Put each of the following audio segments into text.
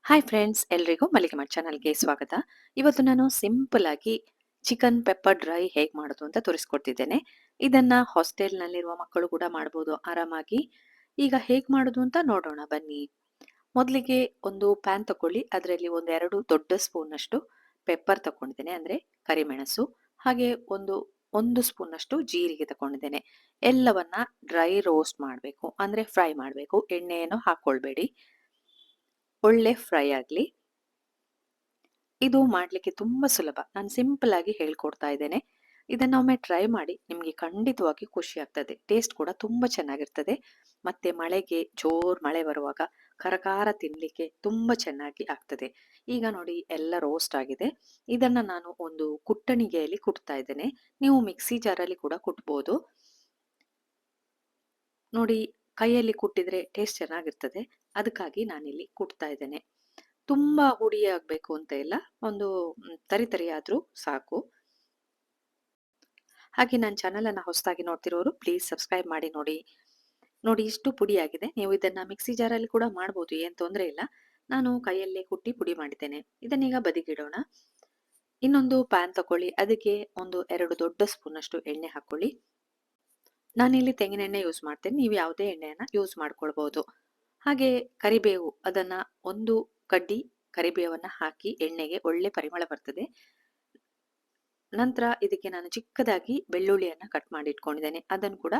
Hi friends, ಎಲ್ರಿಗೂ ಮಲ್ಲಿಗೆ ಮಠ್ ಚಾನಲ್ಗೆ ಸ್ವಾಗತ. ಇವತ್ತು ನಾನು ಸಿಂಪಲ್ ಆಗಿ ಚಿಕನ್ ಪೆಪ್ಪರ್ ಡ್ರೈ ಹೇಗೆ ಮಾಡೋದು ಅಂತ ತೋರಿಸ್ಕೊಡ್ತಿದ್ದೇನೆ. ಇದನ್ನ ಹಾಸ್ಟೆಲ್ನಲ್ಲಿರುವ ಮಕ್ಕಳು ಕೂಡ ಮಾಡ್ಬೋದು ಆರಾಮಾಗಿ. ಈಗ ಹೇಗೆ ಮಾಡೋದು ಅಂತ ನೋಡೋಣ ಬನ್ನಿ. ಮೊದಲಿಗೆ ಒಂದು ಪ್ಯಾನ್ ತಗೊಳ್ಳಿ. ಅದರಲ್ಲಿ ಒಂದೆರಡು ದೊಡ್ಡ ಸ್ಪೂನಷ್ಟು ಪೆಪ್ಪರ್ ತಗೊಂಡಿದ್ದೇನೆ, ಅಂದರೆ ಕರಿಮೆಣಸು. ಹಾಗೆ ಒಂದು ಸ್ಪೂನಷ್ಟು ಜೀರಿಗೆ ತಗೊಂಡಿದ್ದೇನೆ. ಎಲ್ಲವನ್ನ ಡ್ರೈ ರೋಸ್ಟ್ ಮಾಡಬೇಕು, ಅಂದರೆ ಫ್ರೈ ಮಾಡಬೇಕು. ಎಣ್ಣೆಯನ್ನು ಹಾಕ್ಕೊಳ್ಬೇಡಿ, ಒಳ್ಳೆ ಫ್ರೈ ಆಗಲಿ. ಇದು ಮಾಡಲಿಕ್ಕೆ ತುಂಬ ಸುಲಭ. ನಾನು ಸಿಂಪಲ್ ಆಗಿ ಹೇಳ್ಕೊಡ್ತಾ ಇದ್ದೇನೆ. ಇದನ್ನ ಒಮ್ಮೆ ಟ್ರೈ ಮಾಡಿ, ನಿಮಗೆ ಖಂಡಿತವಾಗಿ ಖುಷಿ ಆಗ್ತದೆ. ಟೇಸ್ಟ್ ಕೂಡ ತುಂಬ ಚೆನ್ನಾಗಿರ್ತದೆ. ಮತ್ತೆ ಮಳೆಗೆ, ಮಳೆ ಬರುವಾಗ ಕರಕಾರ ತಿನ್ನಲಿಕ್ಕೆ ತುಂಬ ಚೆನ್ನಾಗಿ ಆಗ್ತದೆ. ಈಗ ನೋಡಿ, ಎಲ್ಲ ರೋಸ್ಟ್ ಆಗಿದೆ. ಇದನ್ನ ನಾನು ಒಂದು ಕುಟ್ಟಣಿಗೆಯಲ್ಲಿ ಕುಟ್ತಾ ಇದ್ದೇನೆ. ನೀವು ಮಿಕ್ಸಿ ಜಾರಲ್ಲಿ ಕೂಡ ಕುಟ್ಬೋದು. ನೋಡಿ, ಕೈಯಲ್ಲಿ ಕುಟ್ಟಿದ್ರೆ ಟೇಸ್ಟ್ ಚೆನ್ನಾಗಿರ್ತದೆ. ಅದಕ್ಕಾಗಿ ನಾನಿಲ್ಲಿ ಕುಟ್ತಾ ಇದ್ದೇನೆ. ತುಂಬಾ ಹುಡಿ ಆಗ್ಬೇಕು ಅಂತ ಇಲ್ಲ, ಒಂದು ತರಿ ತರಿ ಆದ್ರೂ ಸಾಕು. ಹಾಗೆ ನನ್ನ ಚಾನಲ್ ಅನ್ನ ಹೊಸದಾಗಿ ನೋಡ್ತಿರೋರು ಪ್ಲೀಸ್ ಸಬ್ಸ್ಕ್ರೈಬ್ ಮಾಡಿ ನೋಡಿ. ನೋಡಿ, ಇಷ್ಟು ಪುಡಿ ಆಗಿದೆ. ನೀವು ಇದನ್ನ ಮಿಕ್ಸಿ ಜಾರಲ್ಲಿ ಕೂಡ ಮಾಡ್ಬೋದು, ಏನ್ ತೊಂದರೆ ಇಲ್ಲ. ನಾನು ಕೈಯಲ್ಲೇ ಕುಟ್ಟಿ ಪುಡಿ ಮಾಡಿದ್ದೇನೆ. ಇದನ್ನೀಗ ಬದಿಗಿಡೋಣ. ಇನ್ನೊಂದು ಪ್ಯಾನ್ ತಕೊಳ್ಳಿ. ಅದಕ್ಕೆ ಒಂದು 2 ದೊಡ್ಡ ಸ್ಪೂನ್ ಅಷ್ಟು ಎಣ್ಣೆ ಹಾಕೊಳ್ಳಿ. ನಾನಿಲ್ಲಿ ತೆಂಗಿನ ಎಣ್ಣೆ ಯೂಸ್ ಮಾಡ್ತೇನೆ, ನೀವು ಯಾವುದೇ ಎಣ್ಣೆಯನ್ನ ಯೂಸ್ ಮಾಡ್ಕೊಳ್ಬಹುದು. ಹಾಗೆ ಕರಿಬೇವು, ಅದನ್ನ ಒಂದು ಕಡ್ಡಿ ಕರಿಬೇವನ್ನ ಹಾಕಿ ಎಣ್ಣೆಗೆ ಒಳ್ಳೆ ಪರಿಮಳ ಬರ್ತದೆ. ನಂತರ ಇದಕ್ಕೆ ನಾನು ಚಿಕ್ಕದಾಗಿ ಬೆಳ್ಳುಳ್ಳಿಯನ್ನ ಕಟ್ ಮಾಡಿ ಇಟ್ಕೊಂಡಿದ್ದೇನೆ. ಅದನ್ನು ಕೂಡ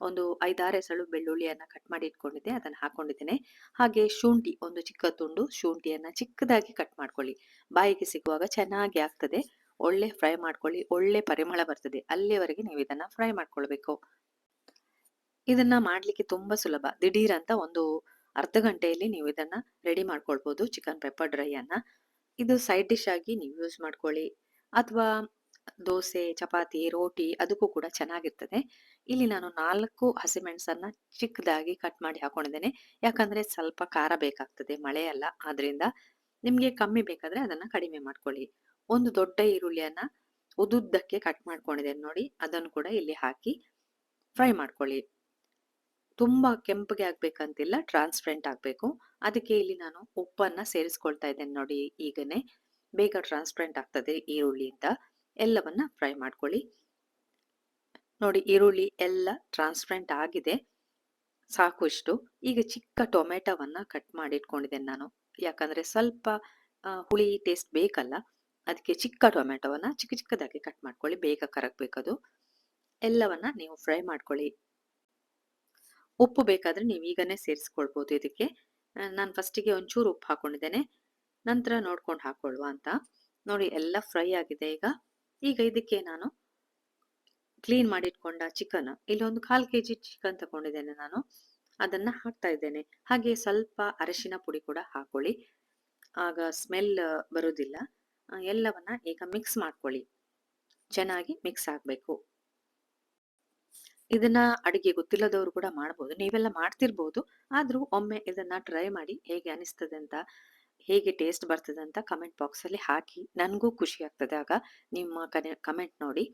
ಒಂದು 5-6 ಎಸಳು ಬೆಳ್ಳುಳ್ಳಿಯನ್ನ ಕಟ್ ಮಾಡಿ ಇಟ್ಕೊಂಡಿದ್ದೆ, ಅದನ್ನು ಹಾಕೊಂಡಿದ್ದೇನೆ. ಹಾಗೆ ಶುಂಠಿ, ಒಂದು ಚಿಕ್ಕ ತುಂಡು ಶುಂಠಿಯನ್ನ ಚಿಕ್ಕದಾಗಿ ಕಟ್ ಮಾಡ್ಕೊಳ್ಳಿ. ಬಾಯಿಗೆ ಸಿಗುವಾಗ ಚೆನ್ನಾಗಿ ಆಗ್ತದೆ. ಒಳ್ಳೆ ಫ್ರೈ ಮಾಡ್ಕೊಳ್ಳಿ, ಒಳ್ಳೆ ಪರಿಮಳ ಬರ್ತದೆ. ಅಲ್ಲಿಯವರೆಗೆ ನೀವು ಇದನ್ನ ಫ್ರೈ ಮಾಡ್ಕೊಳ್ಬೇಕು. ಇದನ್ನ ಮಾಡ್ಲಿಕ್ಕೆ ತುಂಬಾ ಸುಲಭ. ದಿಢೀರ್ ಅಂತ ಒಂದು ಅರ್ಧ ಗಂಟೆಯಲ್ಲಿ ನೀವು ಇದನ್ನ ರೆಡಿ ಮಾಡ್ಕೊಳ್ಬಹುದು, ಚಿಕನ್ ಪೆಪ್ಪರ್ ಡ್ರೈ ಅನ್ನ. ಇದು ಸೈಡ್ ಡಿಶ್ ಆಗಿ ನೀವು ಯೂಸ್ ಮಾಡ್ಕೊಳ್ಳಿ, ಅಥವಾ ದೋಸೆ, ಚಪಾತಿ, ರೋಟಿ ಅದಕ್ಕೂ ಕೂಡ ಚೆನ್ನಾಗಿರ್ತದೆ. ಇಲ್ಲಿ ನಾನು 4 ಹಸಿಮೆಣಸನ್ನ ಚಿಕ್ಕದಾಗಿ ಕಟ್ ಮಾಡಿ ಹಾಕೊಂಡಿದ್ದೇನೆ. ಯಾಕಂದ್ರೆ ಸ್ವಲ್ಪ ಖಾರ ಬೇಕಾಗ್ತದೆ, ಮಳೆ ಅಲ್ಲ ಆದ್ರಿಂದ. ನಿಮ್ಗೆ ಕಮ್ಮಿ ಬೇಕಾದ್ರೆ ಅದನ್ನ ಕಡಿಮೆ ಮಾಡ್ಕೊಳ್ಳಿ. ಒಂದು ದೊಡ್ಡ ಈರುಳ್ಳಿಯನ್ನ ಉದ್ದುದ್ದಕ್ಕೆ ಕಟ್ ಮಾಡ್ಕೊಂಡಿದ್ದೇನೆ ನೋಡಿ, ಅದನ್ನು ಕೂಡ ಇಲ್ಲಿ ಹಾಕಿ ಫ್ರೈ ಮಾಡ್ಕೊಳ್ಳಿ. ತುಂಬಾ ಕೆಂಪಗೆ ಆಗ್ಬೇಕಂತಿಲ್ಲ, ಟ್ರಾನ್ಸ್ಪರೆಂಟ್ ಆಗ್ಬೇಕು. ಅದಕ್ಕೆ ಇಲ್ಲಿ ನಾನು ಉಪ್ಪನ್ನ ಸೇರಿಸ್ಕೊಳ್ತಾ ಇದ್ದೇನೆ ನೋಡಿ. ಈಗನೇ ಬೇಗ ಟ್ರಾನ್ಸ್ಪರೆಂಟ್ ಆಗ್ತದೆ ಈರುಳ್ಳಿಯಿಂದ. ಎಲ್ಲವನ್ನ ಫ್ರೈ ಮಾಡ್ಕೊಳ್ಳಿ. ನೋಡಿ, ಈರುಳ್ಳಿ ಎಲ್ಲ ಟ್ರಾನ್ಸ್ಪರೆಂಟ್ ಆಗಿದೆ, ಸಾಕು ಇಷ್ಟು. ಈಗ ಚಿಕ್ಕ ಟೊಮೆಟೊವನ್ನ ಕಟ್ ಮಾಡಿ ಇಟ್ಕೊಂಡಿದ್ದೇನೆ ನಾನು. ಯಾಕಂದ್ರೆ ಸ್ವಲ್ಪ ಹುಳಿ ಟೇಸ್ಟ್ ಬೇಕಲ್ಲ, ಅದಕ್ಕೆ ಚಿಕ್ಕ ಟೊಮೆಟೊವನ್ನ ಚಿಕ್ಕ ಚಿಕ್ಕದಾಗಿ ಕಟ್ ಮಾಡ್ಕೊಳ್ಳಿ, ಬೇಗ ಕರಗ್ಬೇಕದು. ಎಲ್ಲವನ್ನ ನೀವು ಫ್ರೈ ಮಾಡ್ಕೊಳ್ಳಿ. ಉಪ್ಪು ಬೇಕಾದ್ರೆ ನೀವು ಈಗನೇ ಸೇರಿಸ್ಕೊಳ್ಬೋದು ಇದಕ್ಕೆ. ನಾನು ಫಸ್ಟಿಗೆ ಒಂಚೂರು ಉಪ್ಪು ಹಾಕೊಂಡಿದ್ದೇನೆ, ನಂತರ ನೋಡ್ಕೊಂಡು ಹಾಕೊಳ್ಳುವ ಅಂತ. ನೋಡಿ, ಎಲ್ಲ ಫ್ರೈ ಆಗಿದೆ ಈಗ. ಈಗ ಇದಕ್ಕೆ ನಾನು ಕ್ಲೀನ್ ಮಾಡಿಟ್ಕೊಂಡ ಚಿಕನ್, ಇಲ್ಲಿ ಒಂದು 1/4 kg ಚಿಕನ್ ತಗೊಂಡಿದ್ದೇನೆ ನಾನು, ಅದನ್ನ ಹಾಕ್ತಾ ಇದ್ದೇನೆ. ಹಾಗೆ ಸ್ವಲ್ಪ ಅರಿಶಿನ ಪುಡಿ ಕೂಡ ಹಾಕೊಳ್ಳಿ, ಆಗ ಸ್ಮೆಲ್ ಬರುವುದಿಲ್ಲ. ಎಲ್ಲವನ್ನ ಈಗ ಮಿಕ್ಸ್ ಮಾಡ್ಕೊಳ್ಳಿ, ಚೆನ್ನಾಗಿ ಮಿಕ್ಸ್ ಆಗಬೇಕು. ಇದನ್ನ ಅಡಿಗೆ ಗೊತ್ತಿಲ್ಲದವರು ಕೂಡ ಮಾಡ್ಬೋದು, ನೀವೆಲ್ಲ ಮಾಡ್ತಿರ್ಬೋದು. ಆದ್ರೂ ಒಮ್ಮೆ ಇದನ್ನ ಟ್ರೈ ಮಾಡಿ, ಹೇಗೆ ಅನಿಸ್ತದೆ ಅಂತ, ಹೇಗೆ ಟೇಸ್ಟ್ ಬರ್ತದೆ ಅಂತ ಕಮೆಂಟ್ ಬಾಕ್ಸ್ ಅಲ್ಲಿ ಹಾಕಿ. ನನಗೂ ಖುಷಿ ಆಗ್ತದೆ ಆಗ ನಿಮ್ಮ ಕಮೆಂಟ್ ನೋಡಿ.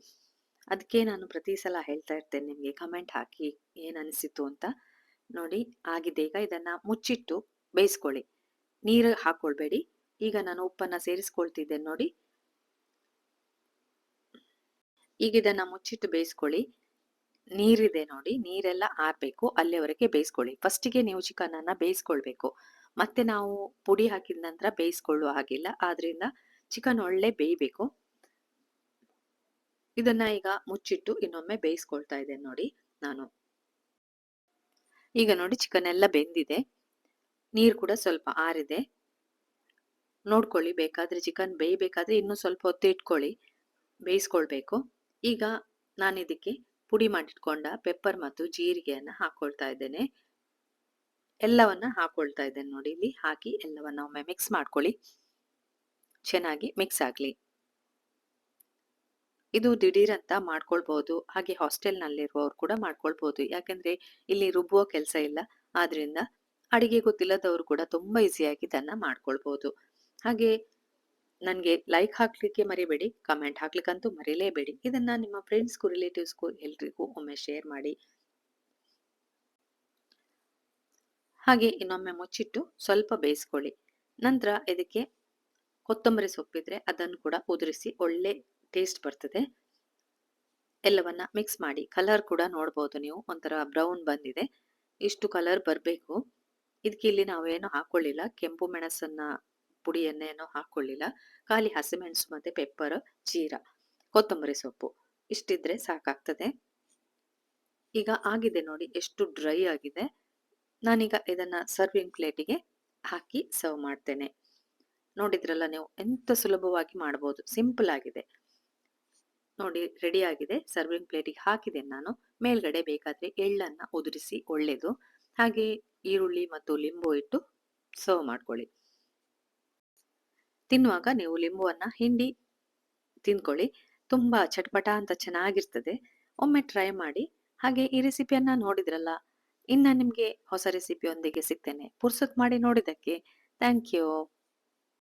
ಅದಕ್ಕೆ ನಾನು ಪ್ರತಿ ಸಲ ಹೇಳ್ತಾ ಇರ್ತೇನೆ ನಿಮ್ಗೆ, ಕಮೆಂಟ್ ಹಾಕಿ ಏನ್ ಅನಿಸಿತು ಅಂತ. ನೋಡಿ, ಆಗಿದೆ. ಈಗ ಇದನ್ನ ಮುಚ್ಚಿಟ್ಟು ಬೇಯಿಸ್ಕೊಳ್ಳಿ, ನೀರು ಹಾಕೊಳ್ಬೇಡಿ. ಈಗ ನಾನು ಉಪ್ಪನ್ನ ಸೇರಿಸ್ಕೊಳ್ತಿದ್ದೇನೆ ನೋಡಿ. ಈಗ ಇದನ್ನ ಮುಚ್ಚಿಟ್ಟು ಬೇಯಿಸ್ಕೊಳ್ಳಿ. ನೀರಿದೆ ನೋಡಿ, ನೀರೆಲ್ಲ ಆರ್ಬೇಕು, ಅಲ್ಲಿಯವರೆಗೆ ಬೇಯಿಸ್ಕೊಳ್ಳಿ. ಫಸ್ಟಿಗೆ ನೀವು ಚಿಕನ್ ಅನ್ನ ಬೇಯಿಸ್ಕೊಳ್ಬೇಕು, ಮತ್ತೆ ನಾವು ಪುಡಿ ಹಾಕಿದ ನಂತರ ಬೇಯಿಸ್ಕೊಳ್ಳುವ ಹಾಗಿಲ್ಲ. ಆದ್ರಿಂದ ಚಿಕನ್ ಒಳ್ಳೆ ಬೇಯಬೇಕು. ಇದನ್ನ ಈಗ ಮುಚ್ಚಿಟ್ಟು ಇನ್ನೊಮ್ಮೆ ಬೇಯಿಸ್ಕೊಳ್ತಾ ಇದ್ದೇನೆ ನೋಡಿ ನಾನು. ಈಗ ನೋಡಿ, ಚಿಕನ್ ಎಲ್ಲ ಬೆಂದಿದೆ, ನೀರು ಕೂಡ ಸ್ವಲ್ಪ ಆರಿದೆ. ನೋಡ್ಕೊಳ್ಳಿ, ಬೇಕಾದ್ರೆ ಚಿಕನ್ ಬೇಯಬೇಕಾದ್ರೆ ಇನ್ನೂ ಸ್ವಲ್ಪ ಹೊತ್ತು ಇಟ್ಕೊಳ್ಳಿ, ಬೇಯಿಸ್ಕೊಳ್ಬೇಕು. ಈಗ ನಾನು ಇದಕ್ಕೆ ಪುಡಿ ಮಾಡಿಟ್ಕೊಂಡ ಪೆಪ್ಪರ್ ಮತ್ತು ಜೀರಿಗೆಯನ್ನ ಹಾಕೊಳ್ತಾ ಇದ್ದೇನೆ. ಎಲ್ಲವನ್ನ ಹಾಕೊಳ್ತಾ ಇದ್ದೇನೆ ನೋಡಿ. ಇಲ್ಲಿ ಹಾಕಿ ಎಲ್ಲವನ್ನ ಒಮ್ಮೆ ಮಿಕ್ಸ್ ಮಾಡ್ಕೊಳ್ಳಿ, ಚೆನ್ನಾಗಿ ಮಿಕ್ಸ್ ಆಗ್ಲಿ. ಇದು ದಿಢೀರ್ ಅಂತ ಮಾಡ್ಕೊಳ್ಬಹುದು, ಹಾಗೆ ಹಾಸ್ಟೆಲ್ ನಲ್ಲಿರುವವರು ಕೂಡ ಮಾಡ್ಕೊಳ್ಬಹುದು. ಯಾಕಂದ್ರೆ ಇಲ್ಲಿ ರುಬ್ಬುವ ಕೆಲಸ ಇಲ್ಲ, ಆದ್ರಿಂದ ಅಡಿಗೆ ಗೊತ್ತಿಲ್ಲದವರು ಕೂಡ ತುಂಬಾ ಈಸಿಯಾಗಿ ಇದನ್ನ ಮಾಡ್ಕೊಳ್ಬಹುದು. ಹಾಗೆ ನನ್ಗೆ ಲೈಕ್ ಹಾಕ್ಲಿಕ್ಕೆ ಮರಿಬೇಡಿ, ಕಮೆಂಟ್ ಹಾಕ್ಲಿಕ್ಕಂತೂ ಮರಿಲೇಬೇಡಿ. ಇದನ್ನ ನಿಮ್ಮ ಫ್ರೆಂಡ್ಸ್ಗೂ, ರಿಲೇಟಿವ್ಸ್ಗೂ ಎಲ್ರಿಗೂ ಒಮ್ಮೆ ಶೇರ್ ಮಾಡಿ. ಹಾಗೆ ಇನ್ನೊಮ್ಮೆ ಮುಚ್ಚಿಟ್ಟು ಸ್ವಲ್ಪ ಬೇಯಿಸ್ಕೊಳ್ಳಿ. ನಂತರ ಇದಕ್ಕೆ ಕೊತ್ತಂಬರಿ ಸೊಪ್ಪಿದ್ರೆ ಅದನ್ನು ಕೂಡ ಉದುರಿಸಿ ಒಳ್ಳೆ ಟೇಸ್ಟ್ ಬರ್ತದೆ. ಎಲ್ಲವನ್ನ ಮಿಕ್ಸ್ ಮಾಡಿ ಕಲರ್ ಕೂಡ ನೋಡ್ಬೋದು ನೀವು, ಒಂಥರ ಬ್ರೌನ್ ಬಂದಿದೆ. ಇಷ್ಟು ಕಲರ್ ಬರಬೇಕು. ಇದಕ್ಕೆ ಇಲ್ಲಿ ನಾವೇನು ಹಾಕೊಳ್ಳಿಲ್ಲ, ಕೆಂಪು ಮೆಣಸನ್ನ ಪುಡಿಯನ್ನೇನು ಹಾಕೊಳ್ಳಿಲ್ಲ. ಖಾಲಿ ಹಸಿಮೆಣಸು ಮತ್ತೆ ಪೆಪ್ಪರ್, ಜೀರಾ, ಕೊತ್ತಂಬರಿ ಸೊಪ್ಪು ಇಷ್ಟಿದ್ರೆ ಸಾಕಾಗ್ತದೆ. ಈಗ ಆಗಿದೆ ನೋಡಿ, ಎಷ್ಟು ಡ್ರೈ ಆಗಿದೆ. ನಾನೀಗ ಇದನ್ನ ಸರ್ವಿಂಗ್ ಪ್ಲೇಟಿಗೆ ಹಾಕಿ ಸರ್ವ್ ಮಾಡ್ತೇನೆ. ನೋಡಿದ್ರಲ್ಲ ನೀವು, ಎಂತ ಸುಲಭವಾಗಿ ಮಾಡಬಹುದು, ಸಿಂಪಲ್ ಆಗಿದೆ ನೋಡಿ. ರೆಡಿ ಆಗಿದೆ. ಸರ್ವಿಂಗ್ ಪ್ಲೇಟಿಗೆ ಹಾಕಿದ್ದೇನೆ ನಾನು. ಮೇಲ್ಗಡೆ ಬೇಕಾದ್ರೆ ಎಳ್ಳನ್ನ ಉದುರಿಸಿ ಒಳ್ಳೇದು. ಹಾಗೆ ಈರುಳ್ಳಿ ಮತ್ತು ಲಿಂಬು ಇಟ್ಟು ಸರ್ವ್ ಮಾಡ್ಕೊಳ್ಳಿ. ತಿನ್ನುವಾಗ ನೀವು ಲಿಂಬುವನ್ನ ಹಿಂಡಿ ತಿನ್ಕೊಳ್ಳಿ. ತುಂಬಾ ಚಟ್ಪಟ ಅಂತ ಚೆನ್ನಾಗಿರ್ತದೆ. ಒಮ್ಮೆ ಟ್ರೈ ಮಾಡಿ. ಹಾಗೆ ಈ ರೆಸಿಪಿಯನ್ನ ನೋಡಿದ್ರಲ್ಲ, ಇನ್ನ ನಿಮ್ಗೆ ಹೊಸ ರೆಸಿಪಿಯೊಂದಿಗೆ ಸಿಗ್ತೇನೆ. ಪುರ್ಸೊತ್ ಮಾಡಿ ನೋಡಿದಕ್ಕೆ ಥ್ಯಾಂಕ್ ಯು.